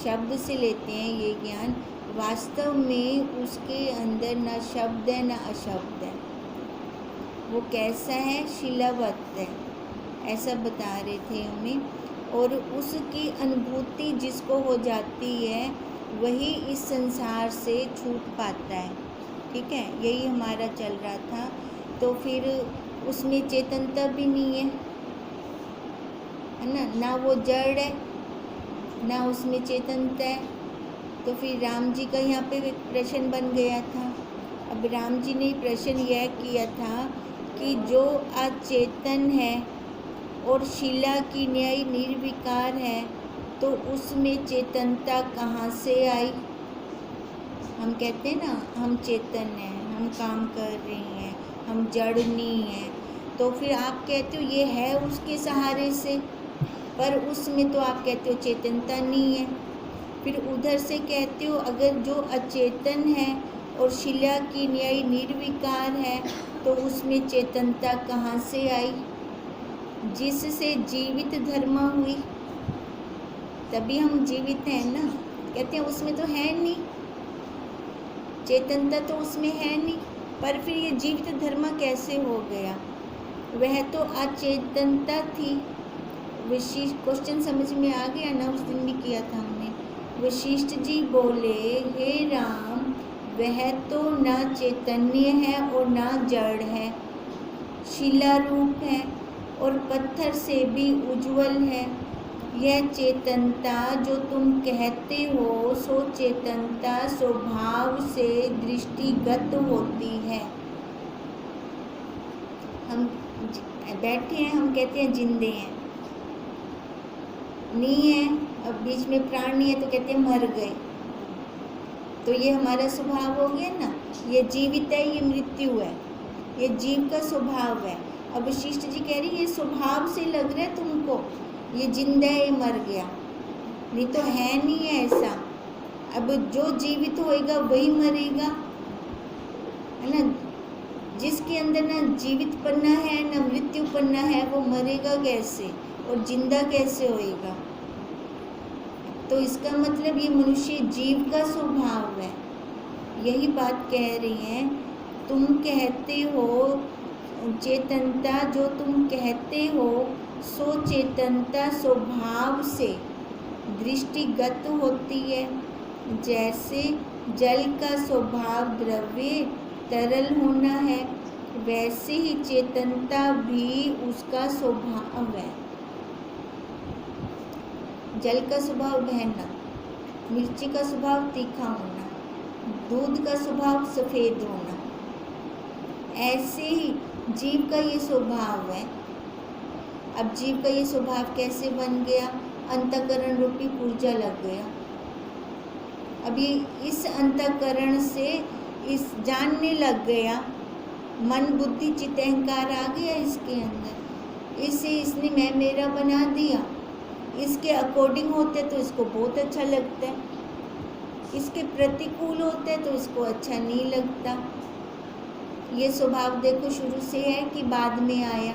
शब्द से लेते हैं ये ज्ञान, वास्तव में उसके अंदर न शब्द है न अशब्द है। वो कैसा है? शिलावत है, ऐसा बता रहे थे हमें। और उसकी अनुभूति जिसको हो जाती है वही इस संसार से छूट पाता है। ठीक है, यही हमारा चल रहा था। तो फिर उसमें चेतनता भी नहीं है ना, ना वो जड़ है ना उसमें चेतनता है। तो फिर राम जी का यहाँ पे एक प्रश्न बन गया था। अब राम जी ने प्रश्न यह किया था कि जो अचेतन है और शिला की न्याय निर्विकार है, तो उसमें चेतनता कहाँ से आई? हम कहते हैं ना हम चेतन हैं, हम काम कर रहे हैं, हम जड़ नहीं हैं। तो फिर आप कहते हो ये है उसके सहारे से, पर उसमें तो आप कहते हो चेतनता नहीं है। फिर उधर से कहते हो अगर जो अचेतन है और शिला की न्याय निर्विकार है, तो उसमें चेतनता कहाँ से आई? जिससे जीवित धर्म हुई, तभी हम जीवित हैं ना। कहते हैं उसमें तो है नहीं, चेतनता तो उसमें है नहीं, पर फिर ये जीवित धर्म कैसे हो गया? वह तो अचेतनता थी। वशिष्ठ, क्वेश्चन समझ में आ गया ना? उस दिन भी किया था हमने। वशिष्ठ जी बोले, हे राम, वह तो न चैतन्य है और न जड़ है, शिला रूप है और पत्थर से भी उज्जवल है। यह चेतनता जो तुम कहते हो, सो चेतनता स्वभाव से दृष्टिगत होती है। हम बैठे हैं, हम कहते हैं जिंदे हैं, नहीं है, अब बीच में प्राण नहीं है तो कहते हैं मर गए। तो ये हमारा स्वभाव हो गया ना। ये जीवित है, ये मृत्यु है, ये जीव का स्वभाव है। अब वशिष्ठ जी कह रही ये स्वभाव से लग रहा है तुमको, ये जिंदा है, ये मर गया, नहीं तो है नहीं है ऐसा। अब जो जीवित होएगा वही मरेगा, है ना। जिसके अंदर ना जीवित पन्ना है ना मृत्यु पन्ना है, वो मरेगा कैसे और जिंदा कैसे होएगा? तो इसका मतलब ये मनुष्य जीव का स्वभाव है। यही बात कह रही हैं। तुम कहते हो चेतनता, जो तुम कहते हो सो चेतनता स्वभाव से दृष्टिगत होती है। जैसे जल का स्वभाव द्रव्य तरल होना है, वैसे ही चेतनता भी उसका स्वभाव है। जल का स्वभाव बहना, मिर्ची का स्वभाव तीखा होना, दूध का स्वभाव सफ़ेद होना, ऐसे ही जीव का ये स्वभाव है। अब जीव का ये स्वभाव कैसे बन गया? अंतःकरण रूपी ऊर्जा लग गया। अब ये इस अंतःकरण से इस जानने लग गया, मन बुद्धि चित्त अहंकार आ गया इसके अंदर, इसे इसने मैं मेरा बना दिया। इसके अकॉर्डिंग होते तो इसको बहुत अच्छा लगता है, इसके प्रतिकूल होते तो इसको अच्छा नहीं लगता। ये स्वभाव देखो शुरू से है कि बाद में आया?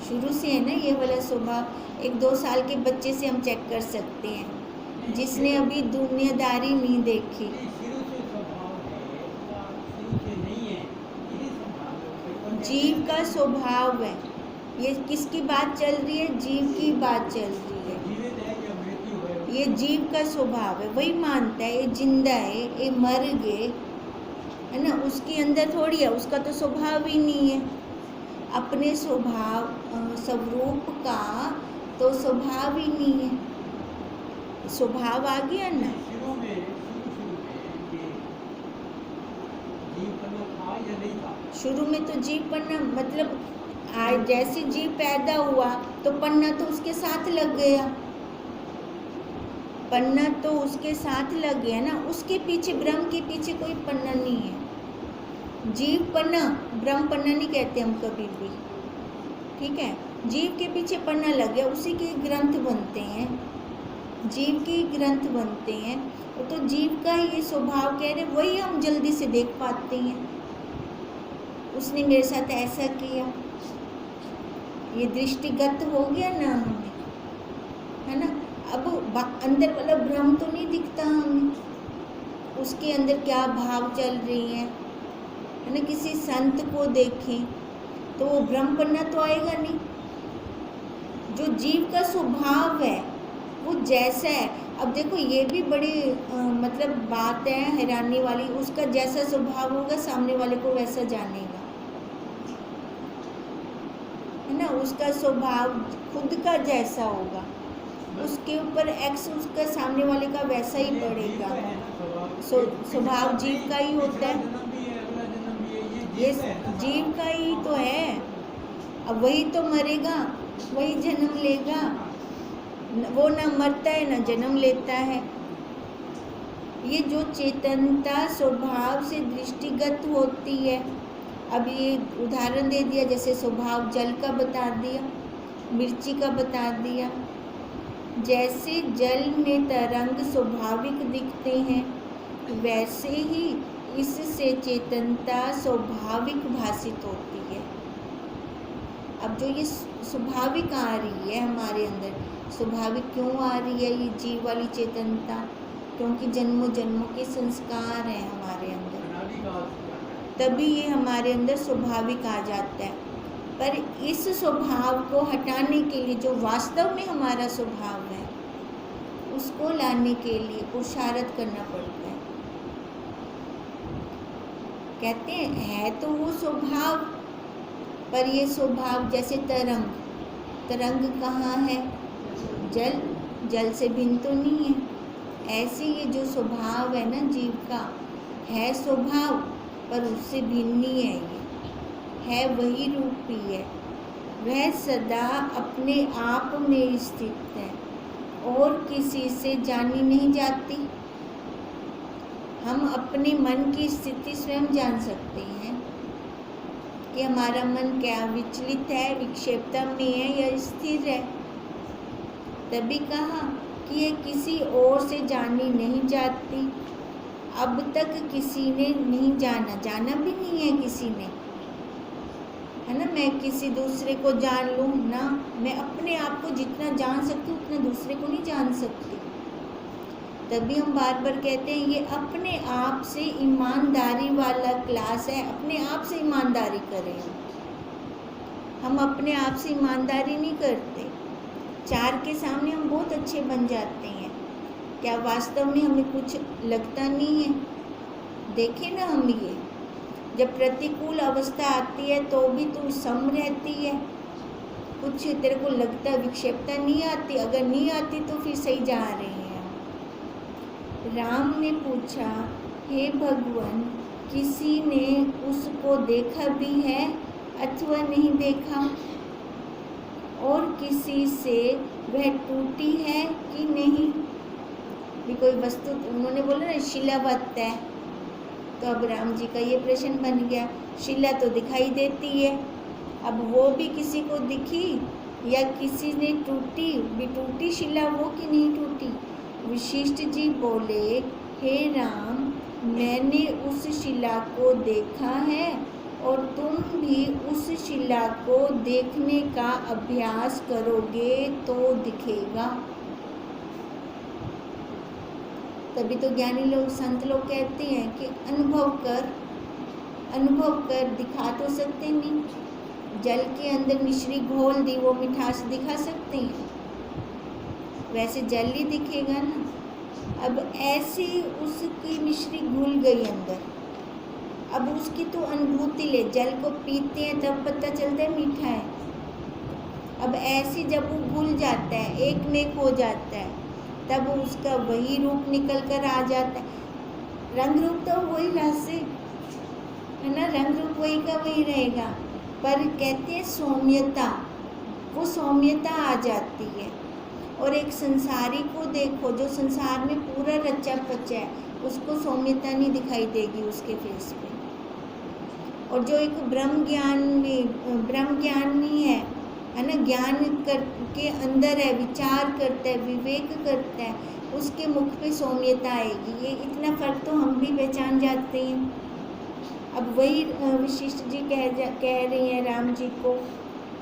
शुरू से है ना ये वाला स्वभाव। 1-2 साल के बच्चे से हम चेक कर सकते हैं, जिसने अभी दुनियादारी नहीं देखी। जीव का स्वभाव है। ये किसकी बात चल रही है? जीव की बात चल रही है। ये जीव का स्वभाव है, वही मानता है ये जिंदा है, ये मर गए, है ना। उसके अंदर थोड़ी है, उसका तो स्वभाव ही नहीं है। अपने स्वभाव स्वरूप का तो स्वभाव ही नहीं है। स्वभाव आ गया ना। शुरू में तो जीव पन्ना, मतलब आज जैसे जीव पैदा हुआ तो पन्ना तो उसके साथ लग गया, पन्ना तो उसके साथ लग गया ना। उसके पीछे, ब्रह्म के पीछे कोई पन्ना नहीं है। जीव पन्ना, ब्रह्म पन्ना नहीं कहते हम कभी भी, ठीक है। जीव के पीछे पन्ना लग गया, उसी के ग्रंथ बनते हैं, जीव के ग्रंथ बनते हैं। तो जीव का ये स्वभाव कह रहे, वही हम जल्दी से देख पाते हैं। उसने मेरे साथ ऐसा किया, ये दृष्टिगत हो गया ना हमें, है ना। अब अंदर वाला ब्रह्म तो नहीं दिखता हमें, उसके अंदर क्या भाव चल रही है ना। किसी संत को देखें तो वो ब्रह्मपन्ना तो आएगा नहीं। जो जीव का स्वभाव है वो जैसा है, अब देखो ये भी बड़ी मतलब बात है हैरानी वाली, उसका जैसा स्वभाव होगा सामने वाले को वैसा जानेगा, है ना। उसका स्वभाव खुद का जैसा होगा, उसके ऊपर एक्स उसका सामने वाले का वैसा ही पड़ेगा। स्वभाव जीव का ही होता है, ये जीव का ही तो है। अब वही तो मरेगा, वही जन्म लेगा, वो ना मरता है ना जन्म लेता है। ये जो चेतनता स्वभाव से दृष्टिगत होती है, अब ये उदाहरण दे दिया, जैसे स्वभाव जल का बता दिया, मिर्ची का बता दिया। जैसे जल में तरंग स्वाभाविक दिखते हैं, वैसे ही इससे चेतनता स्वाभाविक भासित होती है। अब जो ये स्वाभाविक आ रही है हमारे अंदर, स्वाभाविक क्यों आ रही है ये जीव वाली चेतनता? क्योंकि जन्मों जन्मों के संस्कार हैं हमारे अंदर, तभी ये हमारे अंदर स्वाभाविक आ जाता है। पर इस स्वभाव को हटाने के लिए जो वास्तव में हमारा स्वभाव है, उसको लाने के लिए पुरुषार्थ करना पड़ता है। कहते हैं है तो वो स्वभाव, पर ये स्वभाव जैसे तरंग, तरंग कहाँ है? जल, जल से भिन्न तो नहीं है। ऐसे ये जो स्वभाव है ना जीव का, है स्वभाव पर उससे भिन्न नहीं है, ये है वही रूपी है। वह सदा अपने आप में स्थित है और किसी से जानी नहीं जाती। हम अपने मन की स्थिति स्वयं जान सकते हैं कि हमारा मन क्या विचलित है, विक्षेपता में है या स्थिर है। तभी कहा कि ये किसी और से जानी नहीं जाती। अब तक किसी ने नहीं जाना, जाना भी नहीं है किसी ने, है ना। मैं किसी दूसरे को जान लूँ ना, मैं अपने आप को जितना जान सकती हूँ उतना दूसरे को नहीं जान सकती। तभी हम बार बार कहते हैं ये अपने आप से ईमानदारी वाला क्लास है। अपने आप से ईमानदारी करें। हम अपने आप से ईमानदारी नहीं करते। चार के सामने हम बहुत अच्छे बन जाते हैं, क्या वास्तव में हमें कुछ लगता नहीं है? देखें ना हम, ये जब प्रतिकूल अवस्था आती है तो भी तू सम रहती है, कुछ तेरे को लगता है, विक्षेपता नहीं आती। अगर नहीं आती तो फिर सही जा रहे हैं। राम ने पूछा, हे भगवान, किसी ने उसको देखा भी है अथवा नहीं देखा? और किसी से वह टूटी है कि नहीं? भी कोई वस्तु, उन्होंने बोला ना शिलावत है, तो अब राम जी का ये प्रश्न बन गया। शिला तो दिखाई देती है, अब वो भी किसी को दिखी या किसी ने टूटी भी? टूटी शिला वो कि नहीं टूटी? वशिष्ठ जी बोले, हे राम, मैंने उस शिला को देखा है और तुम भी उस शिला को देखने का अभ्यास करोगे तो दिखेगा। तभी तो ज्ञानी लोग, संत लोग कहते हैं कि अनुभव कर दिखा तो सकते नहीं। जल के अंदर मिश्री घोल दी, वो मिठास दिखा सकते हैं? वैसे जल ही दिखेगा ना। अब ऐसी उसकी मिश्री घुल गई अंदर, अब उसकी तो अनुभूति ले। जल को पीते हैं तब पता चलता है मीठा है। अब ऐसी जब वो घुल जाता है, एक में एक हो जाता है, तब उसका वही रूप निकल कर आ जाता है। रंग रूप तो वही राशि है ना, रंग रूप वही का वही रहेगा, पर कहते हैं सौम्यता, वो सौम्यता आ जाती है। और एक संसारी को देखो जो संसार में पूरा रचा पचा है, उसको सौम्यता नहीं दिखाई देगी उसके फेस पे। और जो एक ब्रह्म ज्ञान नहीं है ना, ज्ञान के अंदर है, विचार करता है, विवेक करता है, उसके मुख पे सौम्यता आएगी। ये इतना फर्क तो हम भी पहचान जाते हैं। अब वही वशिष्ठ जी कह रही हैं राम जी को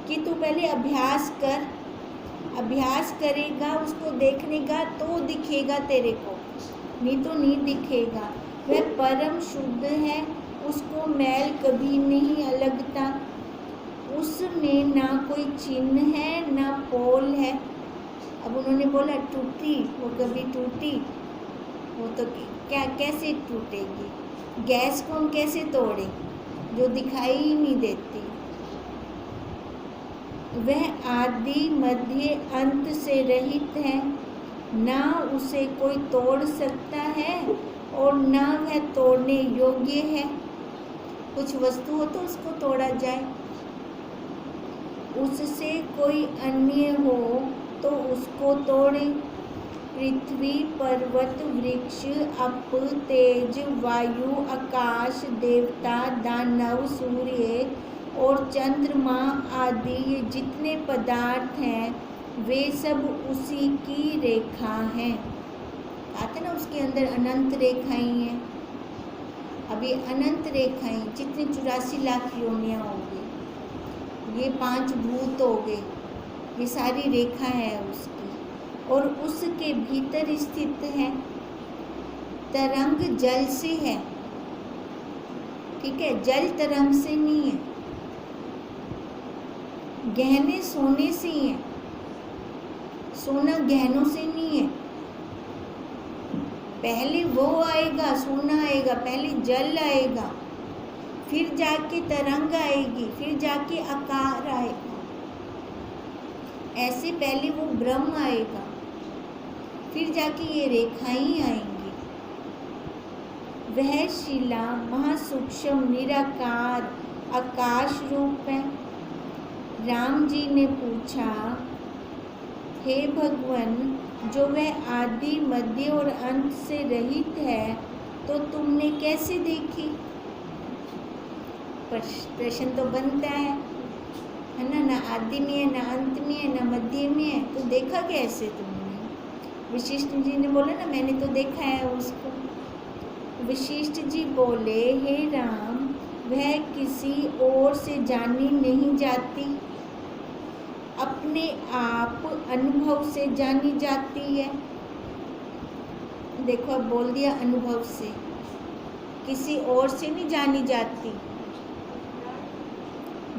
कि तू पहले अभ्यास कर, अभ्यास करेगा, उसको देखने का तो दिखेगा तेरे को, नहीं तो नहीं दिखेगा। वह परम शुद्ध है, उसको मैल कभी नहीं अलगता, उसमें ना कोई चिन्ह है ना पोल है। अब उन्होंने बोला टूटी, वो कभी टूटी? वो तो क्या कैसे टूटेगी? गैस को हम कैसे तोड़े जो दिखाई ही नहीं देती? वह आदि मध्य अंत से रहित है, ना उसे कोई तोड़ सकता है और ना वह तोड़ने योग्य है। कुछ वस्तु हो तो उसको तोड़ा जाए, उससे कोई अन्य हो तो उसको तोड़े। पृथ्वी, पर्वत, वृक्ष, अप, तेज, वायु, आकाश, देवता, दानव, सूर्य और चंद्रमा आदि ये जितने पदार्थ हैं वे सब उसी की रेखा हैं। आते ना उसके अंदर अनंत रेखाएं हैं। अब ये अनंत रेखाएं जितनी 84 लाख योनियाँ हो गई, ये 5 भूत हो गए, ये सारी रेखा है उसकी, और उसके भीतर स्थित है। तरंग जल से है, ठीक है, जल तरंग से नहीं है। गहने सोने से ही है, सोना गहनों से नहीं है। पहले वो आएगा, सोना आएगा, पहले जल आएगा, फिर जाके तरंग आएगी, फिर जाके आकार आएगा। ऐसे पहले वो ब्रह्म आएगा, फिर जाके ये रेखाएं आएंगी। वह शिला महासूक्ष्म निराकार आकाश रूप है। राम जी ने पूछा, हे भगवान, जो वह आदि मध्य और अंत से रहित है तो तुमने कैसे देखी? प्रश्न तो बनता है ना, ना आदि में है, ना अंत में है, ना मध्य में है, तो देखा कैसे तुमने? वशिष्ठ जी ने बोला ना, मैंने तो देखा है उसको। वशिष्ठ जी बोले, हे राम, वह किसी और से जानी नहीं जाती, अपने आप अनुभव से जानी जाती है। देखो अब बोल दिया अनुभव से, किसी और से नहीं जानी जाती,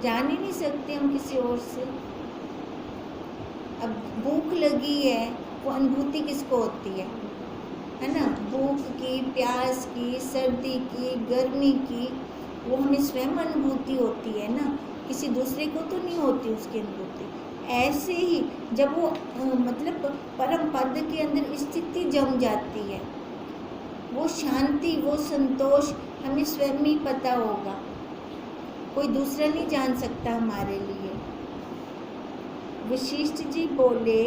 जान ही नहीं सकते हम किसी और से। अब भूख लगी है, वो अनुभूति किसको होती है ना? भूख की, प्यास की, सर्दी की, गर्मी की, वो हमें स्वयं अनुभूति होती है ना, किसी दूसरे को तो नहीं होती उसकी अनुभूति। ऐसे ही जब वो मतलब परम पद के अंदर स्थिति जम जाती है, वो शांति, वो संतोष हमें स्वयं ही पता होगा, कोई दूसरा नहीं जान सकता हमारे लिए। वशिष्ठ जी बोले,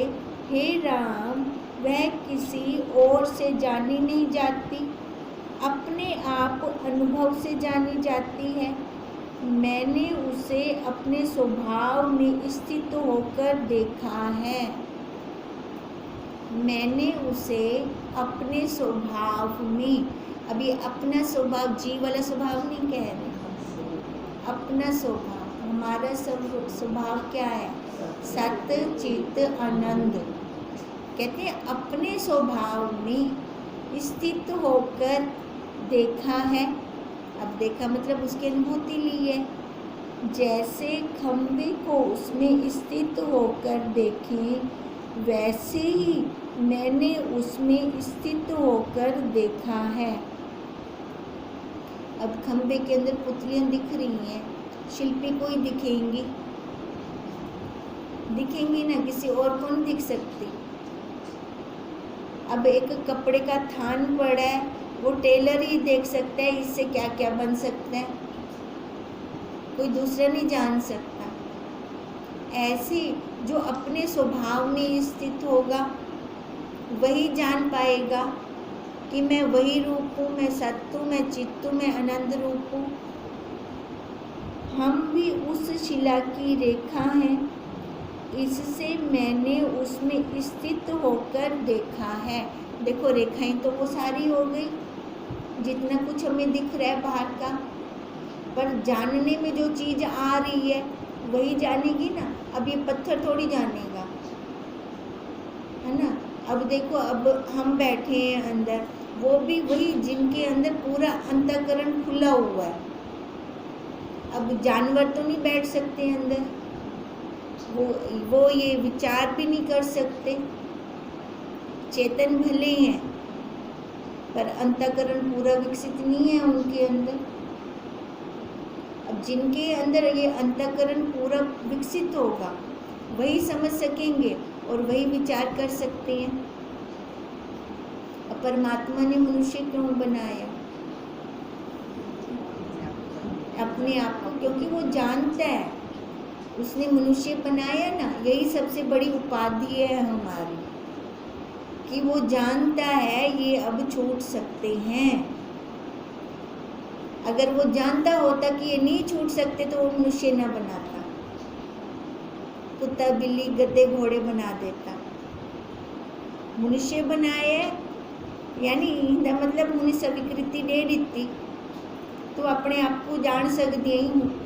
हे राम, वह किसी और से जानी नहीं जाती, अपने आप अनुभव से जानी जाती है। मैंने उसे अपने स्वभाव में स्थित होकर देखा है। मैंने उसे अपने स्वभाव में, अभी अपना स्वभाव, जी वाला स्वभाव नहीं कह रहे, अपना स्वभाव, हमारा सब स्वभाव क्या है? सत्य, चित्त, आनंद। कहते हैं अपने स्वभाव में स्थित होकर देखा है। अब देखा मतलब उसकी अनुभूति ली है। जैसे खंबे को उसमें स्थित होकर देखें, वैसे ही मैंने उसमें स्थित होकर देखा है। अब खंबे के अंदर पुतलियाँ दिख रही हैं, शिल्पी को ही दिखेंगी, दिखेंगी ना, किसी और को नहीं दिख सकती। अब एक कपड़े का थान पड़ा है, वो टेलर ही देख सकता है इससे क्या क्या बन सकता है, कोई दूसरा नहीं जान सकता। ऐसे जो अपने स्वभाव में स्थित होगा वही जान पाएगा कि मैं वही रूप हूँ, मैं सत्य हूँ, मैं चित्त हूँ, मैं आनंद रूप हूँ। हम भी उस शिला की रेखा हैं, इससे मैंने उसमें स्थित होकर देखा है। देखो रेखाएं तो वो सारी हो गई, जितना कुछ हमें दिख रहा है बाहर का, पर जानने में जो चीज़ आ रही है वही जानेगी ना। अब ये पत्थर थोड़ी जानेगा, है ना। अब देखो, अब हम बैठे हैं अंदर, वो भी वही जिनके अंदर पूरा अंतःकरण खुला हुआ है। अब जानवर तो नहीं बैठ सकते अंदर, वो ये विचार भी नहीं कर सकते। चेतन भले हैं पर अंतःकरण पूरा विकसित नहीं है उनके अंदर। अब जिनके अंदर ये अंतःकरण पूरा विकसित होगा वही समझ सकेंगे और वही विचार कर सकते हैं। अब परमात्मा ने मनुष्य क्यों बनाया? अपने आप को, क्योंकि वो जानता है, उसने मनुष्य बनाया ना। यही सबसे बड़ी उपाधि है हमारी, कि वो जानता है ये अब छूट सकते हैं। अगर वो जानता होता कि ये नहीं छूट सकते तो वो मनुष्य न बनाता, कुत्ता बिल्ली गधे घोड़े बना देता। मनुष्य बनाया यानी मतलब उन्हें स्वीकृति दे दी, तो अपने आप को जान सकती है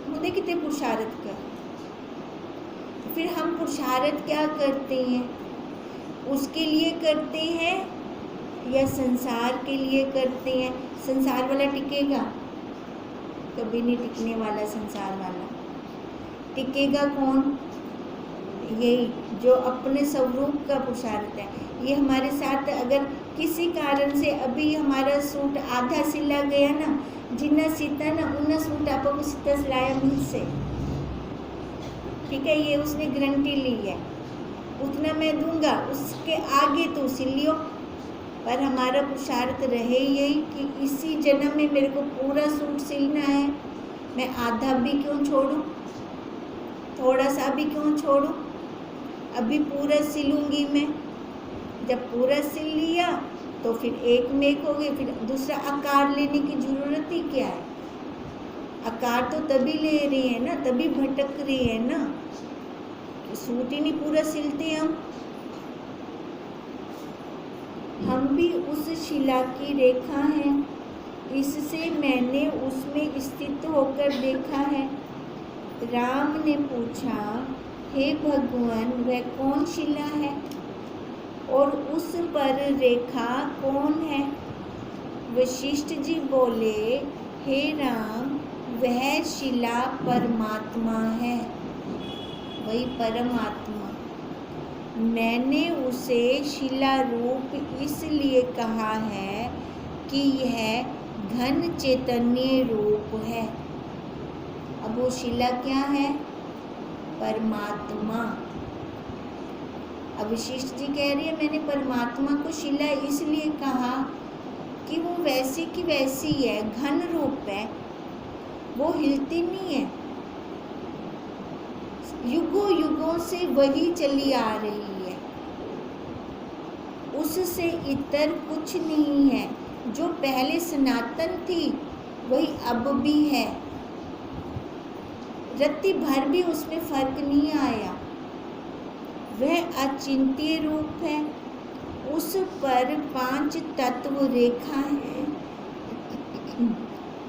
मुझे कितने पुरुषार्थ कर। फिर हम पुरुषार्थ क्या करते हैं? उसके लिए करते हैं या संसार के लिए करते हैं? संसार वाला टिकेगा? कभी नहीं टिकने वाला संसार वाला। टिकेगा कौन? यही जो अपने स्वरूप का पुरुषार्थ है। ये हमारे साथ अगर किसी कारण से अभी हमारा सूट आधा सिला गया ना, जिन्ना सीता ना उन्ना सूट आपको सीता सिलाया मुझसे, ठीक है, ये उसने गारंटी ली है, उतना मैं दूंगा, उसके आगे तो सिलियो। पर हमारा पुरुषार्थ रहे यही कि इसी जन्म में मेरे को पूरा सूट सिलना है। मैं आधा भी क्यों छोड़ूं, थोड़ा सा भी क्यों छोड़ूं? अभी पूरा सिलूंगी मैं। जब पूरा सिल लिया तो फिर एक मेक हो गई, फिर दूसरा आकार लेने की जरूरत ही क्या है? आकार तो तभी ले रही है ना, तभी भटक रही है ना, सूट ही नहीं पूरा सिलते हम भी उस शिला की रेखा हैं। इससे मैंने उसमें स्थित होकर देखा है। राम ने पूछा, हे भगवान, वह कौन शिला है और उस पर रेखा कौन है? वशिष्ठ जी बोले, हे राम, वह शिला परमात्मा है, वही परमात्मा। मैंने उसे शिला रूप इसलिए कहा है कि यह घन चैतन्य रूप है। अब वो शिला क्या है? परमात्मा। अब वशिष्ठ जी कह रही है, मैंने परमात्मा को शिला इसलिए कहा कि वो वैसी की वैसी है, घन रूप है, वो हिलती नहीं है, युगों युगों से वही चली आ रही है, उससे इतर कुछ नहीं है। जो पहले सनातन थी वही अब भी है, रत्ती भर भी उसमें फर्क नहीं आया। वह अचिंत्य रूप है, उस पर 5 तत्व रेखा है,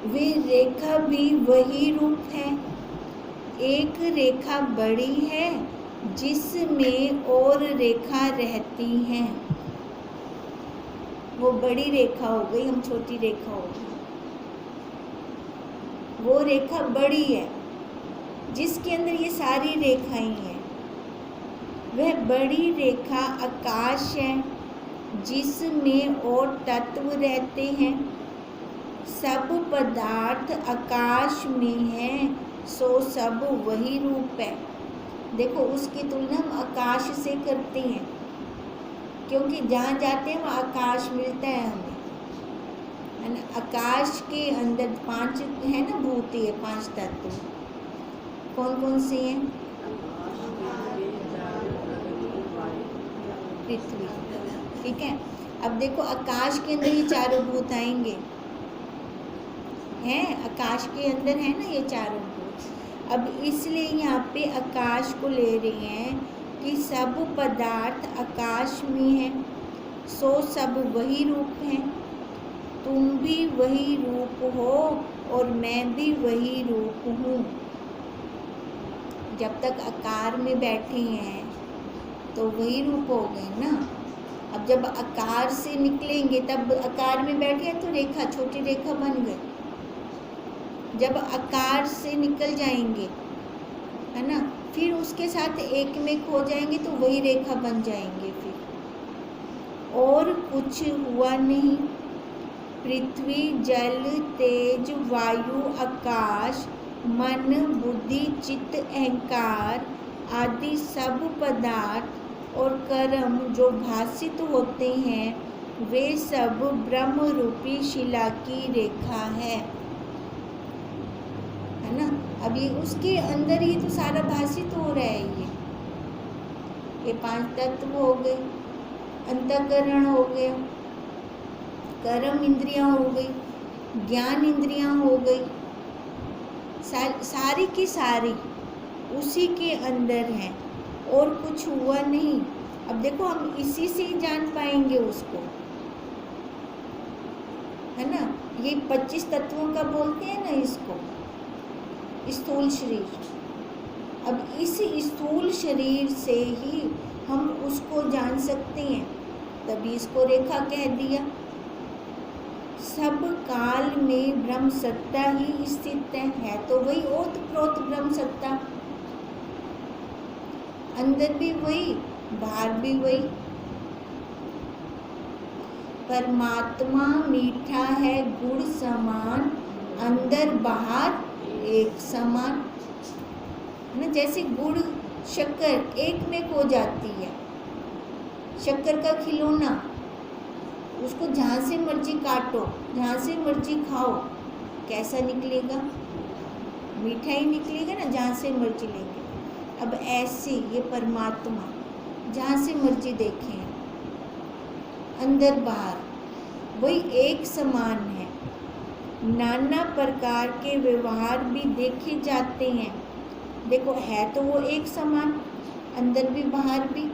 वे रेखा भी वही रूप है। एक रेखा बड़ी है जिसमें और रेखा रहती हैं, वो बड़ी रेखा हो गई, हम छोटी रेखा हो गई। वो रेखा बड़ी है जिसके अंदर ये सारी रेखाएं हैं। वह बड़ी रेखा आकाश है जिसमें और तत्व रहते हैं। सब पदार्थ आकाश में हैं, सो सब वही रूप है। देखो, उसकी तुलना हम आकाश से करते हैं, क्योंकि जहाँ जाते हैं वहाँ आकाश मिलता है हमें, है ना। आकाश के अंदर 5 है ना, भूति है, 5 तत्व। कौन कौन से हैं? पृथ्वी, ठीक है। अब देखो, आकाश के अंदर ये चारों भूत आएंगे, हैं आकाश के अंदर है ना ये चारों भूत। अब इसलिए यहाँ पे आकाश को ले रही हैं कि सब पदार्थ आकाश में है, सो सब वही रूप है। तुम भी वही रूप हो और मैं भी वही रूप हूँ। जब तक आकार में बैठे हैं तो वही रूप हो गए ना। अब जब आकार से निकलेंगे तब आकार में बैठ गए तो रेखा, छोटी रेखा बन गई। जब आकार से निकल जाएंगे, है ना, फिर उसके साथ एक में खो जाएंगे तो वही रेखा बन जाएंगे फिर। और कुछ हुआ नहीं। पृथ्वी, जल, तेज, वायु, आकाश, मन, बुद्धि, चित्त, अहंकार आदि सब पदार्थ और कर्म जो भासित होते हैं वे सब ब्रह्म रूपी शिला की रेखा है ना। अब ये उसके अंदर ही तो सारा भासित हो रहा है। ये 5 तत्व हो गए, अंतःकरण हो गया, कर्म इंद्रियां हो गई, ज्ञान इंद्रियां हो गई, सारी की सारी उसी के अंदर है और कुछ हुआ नहीं। अब देखो हम इसी से ही जान पाएंगे उसको, है ना। ये 25 तत्वों का बोलते हैं ना इसको, स्थूल शरीर। अब इस स्थूल शरीर से ही हम उसको जान सकते हैं, तभी इसको रेखा कह दिया। सब काल में ब्रह्म सत्ता ही स्थित है तो वही ओतप्रोत ब्रह्म सत्ता, अंदर भी वही, बाहर भी वही। परमात्मा मीठा है गुड़ समान, अंदर बाहर एक समान, है ना। जैसे गुड़ शक्कर एक में खो जाती है, शक्कर का खिलौना, उसको जहाँ से मर्जी काटो, जहाँ से मर्जी खाओ, कैसा निकलेगा? मीठा ही निकलेगा ना, जहाँ से मर्जी लेंगे। अब ऐसे ये परमात्मा जहाँ से मर्जी देखें, अंदर बाहर वही एक समान है। नाना प्रकार के व्यवहार भी देखे जाते हैं। देखो है तो वो एक समान, अंदर भी बाहर भी,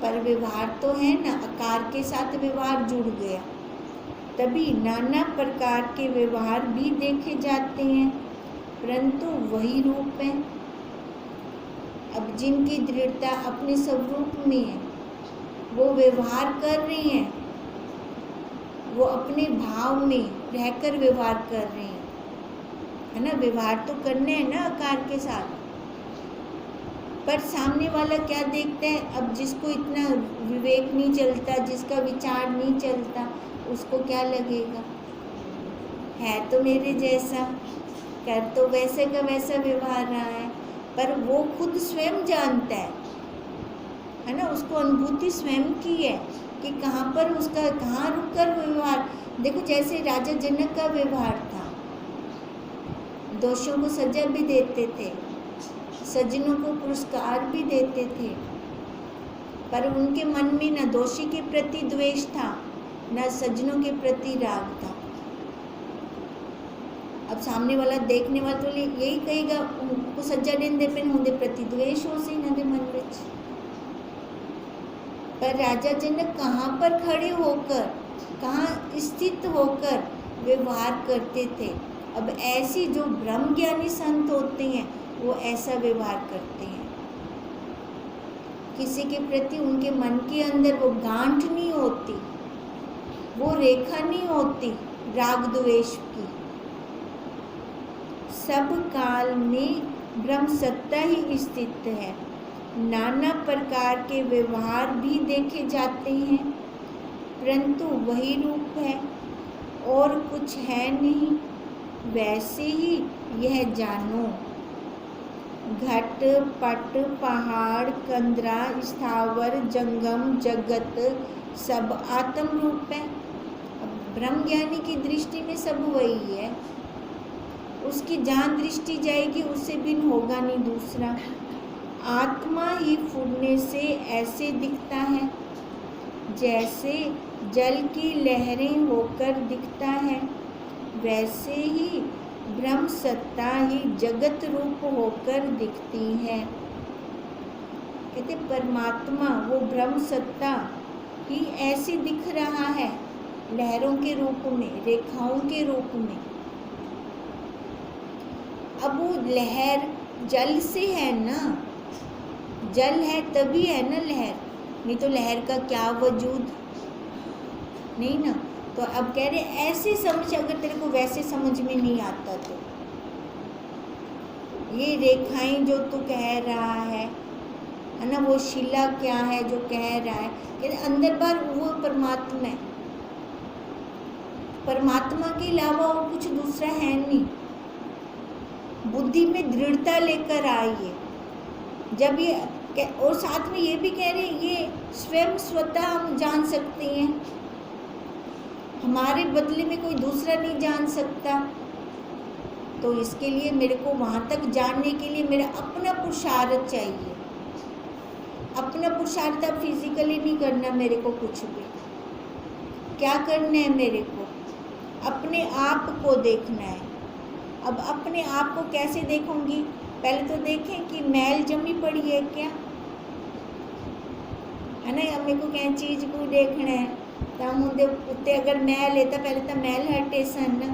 पर व्यवहार तो है ना, आकार के साथ व्यवहार जुड़ गया, तभी नाना प्रकार के व्यवहार भी देखे जाते हैं, परंतु वही रूप है। अब जिनकी दृढ़ता अपने स्वरूप में है, वो व्यवहार कर रहे हैं, वो अपने भाव में रहकर व्यवहार कर रहे हैं, है ना। व्यवहार तो करने हैं ना आकार के साथ, पर सामने वाला क्या देखता है? अब जिसको इतना विवेक नहीं चलता, जिसका विचार नहीं चलता, उसको क्या लगेगा? है तो मेरे जैसा, कर तो वैसे का वैसा व्यवहार रहा है, पर वो खुद स्वयं जानता है ना। उसको अनुभूति स्वयं की है कि कहाँ पर उसका, कहाँ रुककर व्यवहार। देखो जैसे राजा जनक का व्यवहार था, दोषों को सजा भी देते थे, सज्जनों को पुरस्कार भी देते थे, पर उनके मन में न दोषी के प्रति द्वेष था, न सज्जनों के प्रति राग था। अब सामने वाला देखने वाला तो यही कहेगा, उनको सज्जा देने पे उनके प्रति द्वेष हो सी न दे मन विच। पर राजा जनक कहाँ पर खड़े होकर, कहाँ स्थित होकर व्यवहार करते थे। अब ऐसी जो ब्रह्म ज्ञानी संत होते हैं वो ऐसा व्यवहार करते हैं, किसी के प्रति उनके मन के अंदर वो गांठ नहीं होती, वो रेखा नहीं होती राग द्वेष की। सब काल में ब्रह्म सत्ता ही स्थित है। नाना प्रकार के व्यवहार भी देखे जाते हैं, परंतु वही रूप है और कुछ है नहीं। वैसे ही यह जानो, घट पट पहाड़ कंदरा स्थावर जंगम जगत सब आत्म रूप है। ब्रह्म ज्ञानी की दृष्टि में सब वही है, उसकी जहाँ दृष्टि जाएगी उससे भिन्न होगा नहीं दूसरा। आत्मा ही फूटने से ऐसे दिखता है जैसे जल की लहरें होकर दिखता है, वैसे ही ब्रह्म सत्ता ही जगत रूप होकर दिखती है। कहते परमात्मा वो ब्रह्म सत्ता ही ऐसे दिख रहा है, लहरों के रूप में, रेखाओं के रूप में। अब वो लहर जल से है ना, जल है तभी है ना लहर, नहीं तो लहर का क्या वजूद, नहीं ना। तो अब कह रहे ऐसे समझ, अगर तेरे को वैसे समझ में नहीं आता तो ये रेखाएं जो तू कह रहा है ना, वो शिला क्या है जो कह रहा है, कहते अंदर बार वो परमात्मा है, परमात्मा के अलावा वो कुछ दूसरा है नहीं। बुद्धि में दृढ़ता लेकर आइए जब ये, और साथ में ये भी कह रहे हैं ये स्वयं स्वतः हम जान सकते हैं, हमारे बदले में कोई दूसरा नहीं जान सकता। तो इसके लिए मेरे को वहाँ तक जानने के लिए मेरा अपना पुरुषार्थ चाहिए। अपना पुरुषार्थ अब फिजिकली नहीं करना मेरे को, कुछ भी क्या करना है मेरे को, अपने आप को देखना है। अब अपने आप को कैसे देखूंगी, पहले तो देखें कि मैल जमी पड़ी है क्या, है ना। मेरे को क्या चीज़ को देखना है तो हम उत्ते अगर मैल है तो पहले तो मैल हटे सन ना।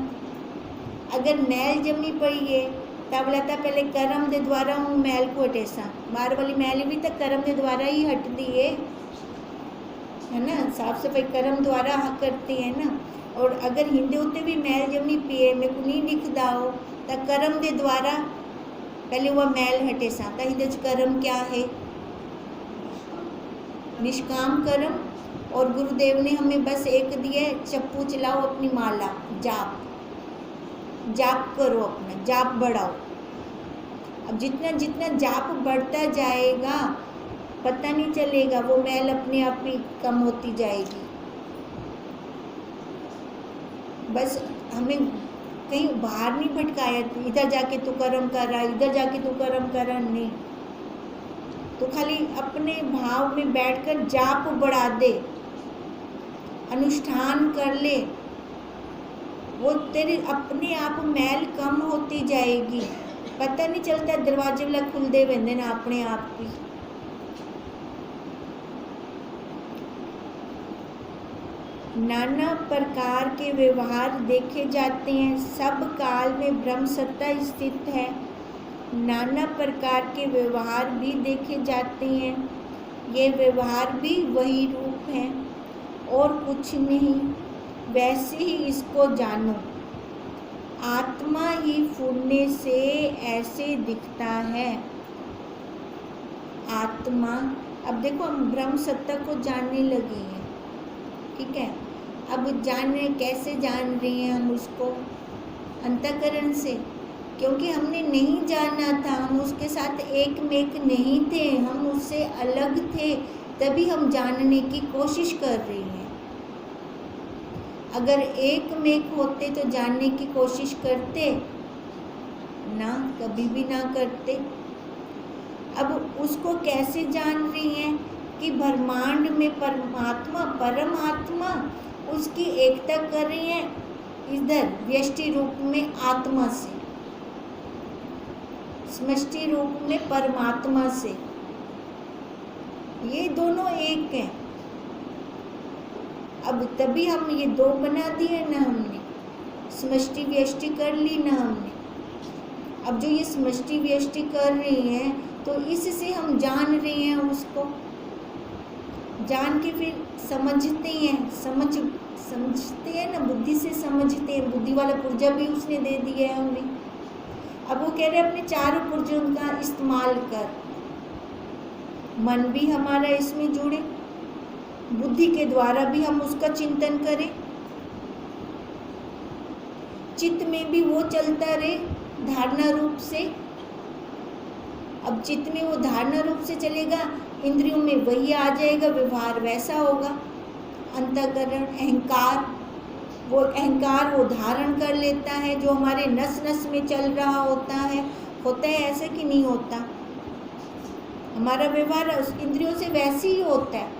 अगर मैल जमी पड़ी है तब लगता पहले कर्म के द्वारा हूँ मैल को हटे सा, बाहर वाली मैल भी तो कर्म के द्वारा ही हटती है ना। साफ सफाई कर्म द्वारा करती है ना। और अगर हिंदे उत्ते भी मैल जमी पिए मेरे को नहीं दिखता हो तो कर्म के द्वारा पहले वह मैल हटे सा। तो हिंदे कर्म क्या है, निष्काम कर्म। और गुरुदेव ने हमें बस एक दिया, चप्पू चलाओ अपनी माला, जाप जाप करो, अपना जाप बढ़ाओ। अब जितना जितना जाप बढ़ता जाएगा पता नहीं चलेगा, वो मैल अपने आप ही कम होती जाएगी। बस हमें कहीं बाहर नहीं भटकाया, इधर जाके तू कर्म कर रहा, इधर जाके तू कर्म कर रहा, नहीं। तो खाली अपने भाव में बैठकर जाप बढ़ा दे, अनुष्ठान कर ले, वो तेरे अपने आप मैल कम होती जाएगी। पता नहीं चलता, दरवाजे वाला खुल दे बंदे ना अपने आप ही। नाना प्रकार के व्यवहार देखे जाते हैं, सब काल में ब्रह्म सत्ता स्थित है। नाना प्रकार के व्यवहार भी देखे जाते हैं, ये व्यवहार भी वही रूप है और कुछ नहीं। वैसे ही इसको जानो, आत्मा ही फूलने से ऐसे दिखता है। आत्मा, अब देखो हम ब्रह्म सत्ता को जानने लगे हैं, ठीक है। अब जानने कैसे जान रही हैं हम उसको, अंतःकरण से, क्योंकि हमने नहीं जाना था, हम उसके साथ एक में एक नहीं थे, हम उससे अलग थे, तभी हम जानने की कोशिश कर रहे हैं। अगर एक में एक होते तो जानने की कोशिश करते ना, कभी भी ना करते। अब उसको कैसे जान रही हैं कि ब्रह्मांड में परमात्मा परमात्मा उसकी एकता कर रही है इधर व्यष्टि रूप में आत्मा से, समष्टि रूप में परमात्मा से, ये दोनों एक हैं। अब तभी हम ये दो बना दिए ना, हमने समष्टि व्यष्टि कर ली ना हमने। अब जो ये समष्टि व्यष्टि कर रही हैं तो इससे हम जान रहे हैं उसको, जान के फिर समझते हैं, समझते हैं ना, बुद्धि से समझते हैं। बुद्धि वाला पुर्जा भी उसने दे दिया है हमें। अब वो कह रहे हैं अपने चारों पुर्जों का इस्तेमाल कर, मन भी हमारा इसमें जुड़े, बुद्धि के द्वारा भी हम उसका चिंतन करें, चित्त में भी वो चलता रहे धारणा रूप से। अब चित्त में वो धारणा रूप से चलेगा, इंद्रियों में वही आ जाएगा, व्यवहार वैसा होगा। अंतःकरण अहंकार, वो अहंकार वो धारण कर लेता है जो हमारे नस नस में चल रहा होता है ऐसा कि नहीं होता, हमारा व्यवहार उस इंद्रियों से वैसे ही होता है।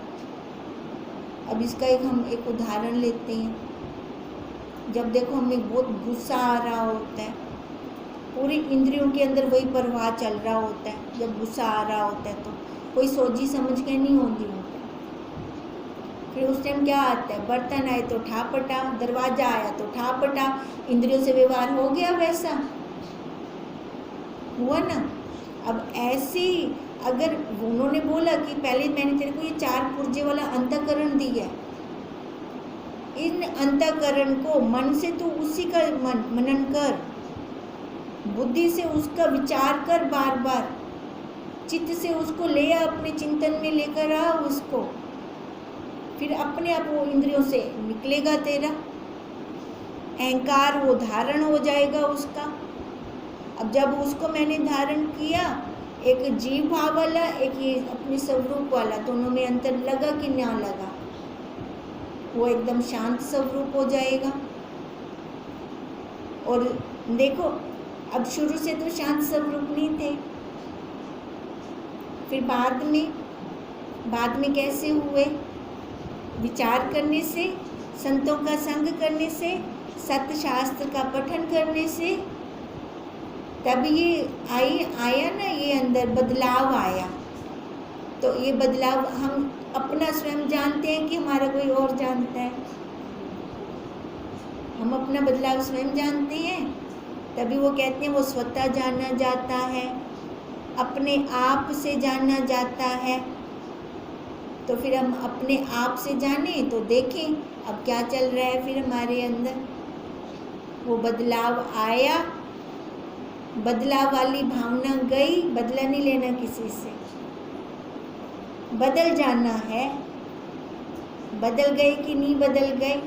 अब इसका हम एक उदाहरण लेते हैं। जब देखो हमें बहुत गुस्सा आ रहा होता है, पूरी इंद्रियों के अंदर वही प्रवाह चल रहा होता है। जब गुस्सा आ रहा होता है तो कोई सोची समझ के नहीं होती होता। फिर उस टाइम क्या आता है, बर्तन आए तो ठापटा, दरवाजा आया तो ठापटा, इंद्रियों से व्यवहार हो गया, वैसा हुआ ना। अब ऐसी अगर उन्होंने बोला कि पहले मैंने तेरे को ये 4 पुर्जे वाला अंतःकरण दिया है, इन अंतःकरण को मन से तो उसी का मनन कर, बुद्धि से उसका विचार कर, बार बार चित्त से उसको ले आ, अपने चिंतन में लेकर आ उसको, फिर अपने आप वो इंद्रियों से निकलेगा तेरा अहंकार, वो धारण हो जाएगा उसका। अब जब उसको मैंने धारण किया, एक जीव भाव वाला, एक ये अपने स्वरूप वाला, दोनों में अंतर लगा कि ना लगा? वो एकदम शांत स्वरूप हो जाएगा। और देखो अब शुरू से तो शांत स्वरूप नहीं थे, फिर बाद में कैसे हुए? विचार करने से, संतों का संग करने से, सत्य शास्त्र का पठन करने से, तब ये आया ना, ये अंदर बदलाव आया। तो ये बदलाव हम अपना स्वयं जानते हैं कि हमारा कोई और जानता है? हम अपना बदलाव स्वयं जानते हैं, तभी वो कहते हैं वो स्वतः जाना जाता है, अपने आप से जाना जाता है। तो फिर हम अपने आप से जाने तो देखें अब क्या चल रहा है फिर हमारे अंदर। वो बदलाव आया, बदलाव वाली भावना गई, बदला नहीं लेना किसी से, बदल जाना है। बदल गए कि नहीं बदल गए?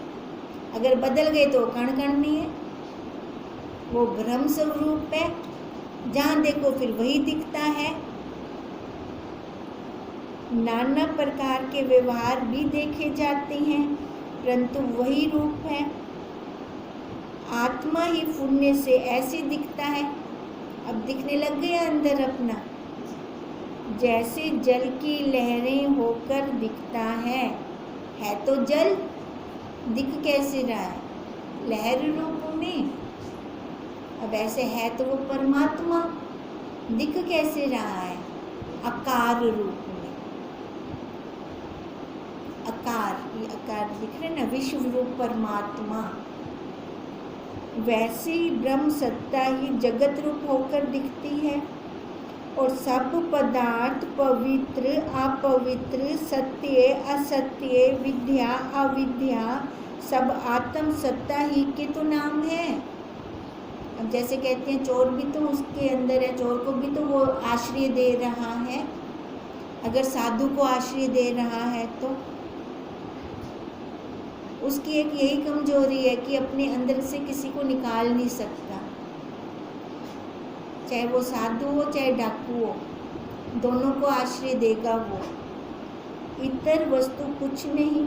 अगर बदल गए तो कण कण नहीं है, वो ब्रह्म स्वरूप है, जहाँ देखो फिर वही दिखता है। नाना प्रकार के व्यवहार भी देखे जाते हैं, परंतु वही रूप है। आत्मा ही फूलने से ऐसे दिखता है, अब दिखने लग गया अंदर अपना, जैसे जल की लहरें होकर दिखता है तो जल दिख कैसे रहा है? लहर रूप में। अब ऐसे है तो वो परमात्मा दिख कैसे रहा है? आकार रूप में। आकार, ये आकार दिख रहे ना, विश्व रूप परमात्मा। वैसे ही ब्रह्म सत्ता ही जगत रूप होकर दिखती है, और सब पदार्थ पवित्र अपवित्र, सत्य असत्य, विद्या अविद्या, सब आत्म सत्ता ही के तो नाम है। अब जैसे कहते हैं चोर भी तो उसके अंदर है, चोर को भी तो वो आश्रय दे रहा है, अगर साधु को आश्रय दे रहा है तो उसकी एक यही कमजोरी है कि अपने अंदर से किसी को निकाल नहीं सकता, चाहे वो साधु हो चाहे डाकू हो, दोनों को आश्रय देगा वो। इतर वस्तु कुछ नहीं,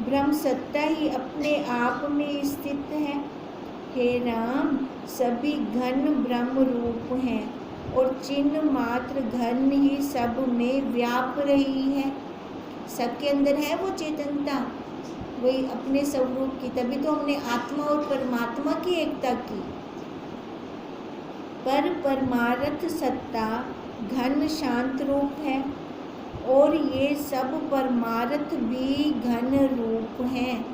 ब्रह्म सत्ता ही अपने आप में स्थित है। हे राम, सभी घन ब्रह्म रूप हैं, और चिन्ह मात्र घन ही सब में व्याप रही है। सबके अंदर है वो चेतनता, वही अपने स्वरूप की, तभी तो हमने आत्मा और परमात्मा की एकता की। पर परमार्थ सत्ता घन शांत रूप है, और ये सब परमार्थ भी घन रूप हैं।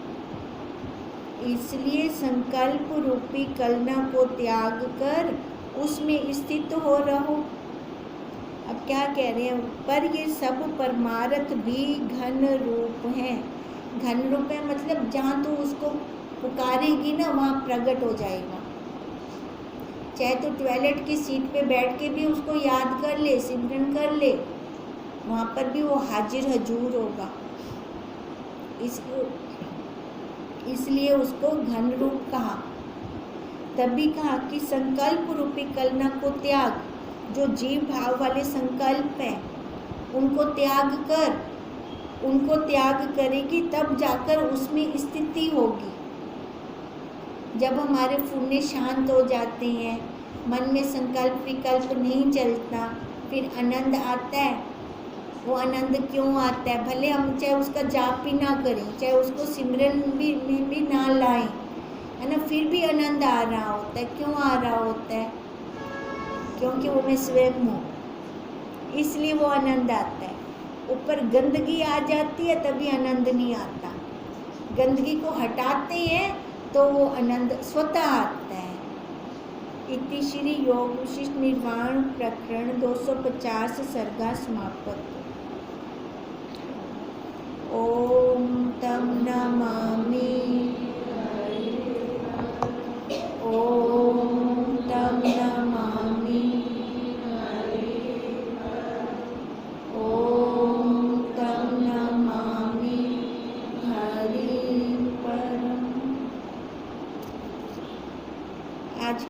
इसलिए संकल्प रूपी कलना को त्याग कर उसमें स्थित हो रहो। अब क्या कह रहे हैं? पर ये सब परमार्थ भी घन रूप हैं। घन रूप है मतलब जहाँ तो उसको पुकारेगी ना वहाँ प्रकट हो जाएगा। चाहे तो टॉयलेट की सीट पे बैठ के भी उसको याद कर ले, सिमरन कर ले, वहाँ पर भी वो हाजिर हजूर होगा। इसलिए उसको घन रूप कहा। तभी कहा कि संकल्प रूपी कलना को त्याग, जो जीव भाव वाले संकल्प हैं उनको त्याग कर, उनको त्याग करेगी तब जाकर उसमें स्थिति होगी। जब हमारे फुन्ने शांत हो जाते हैं, मन में संकल्प विकल्प नहीं चलता, फिर आनंद आता है। वो आनंद क्यों आता है? भले हम चाहे उसका जाप भी ना करें, चाहे उसको सिमरन भी ना लाएं, है ना, फिर भी आनंद आ रहा होता है। क्यों आ रहा होता है? क्योंकि वो मैं स्वयं हूँ, इसलिए वो आनंद आता है। ऊपर गंदगी आ जाती है तभी आनंद नहीं आता। गंदगी को हटाते हैं तो वो आनंद स्वतः आता है। इति श्री योग विशिष्ट निर्वाण प्रकरण 250 सर्गा समापत। ओम तम नमः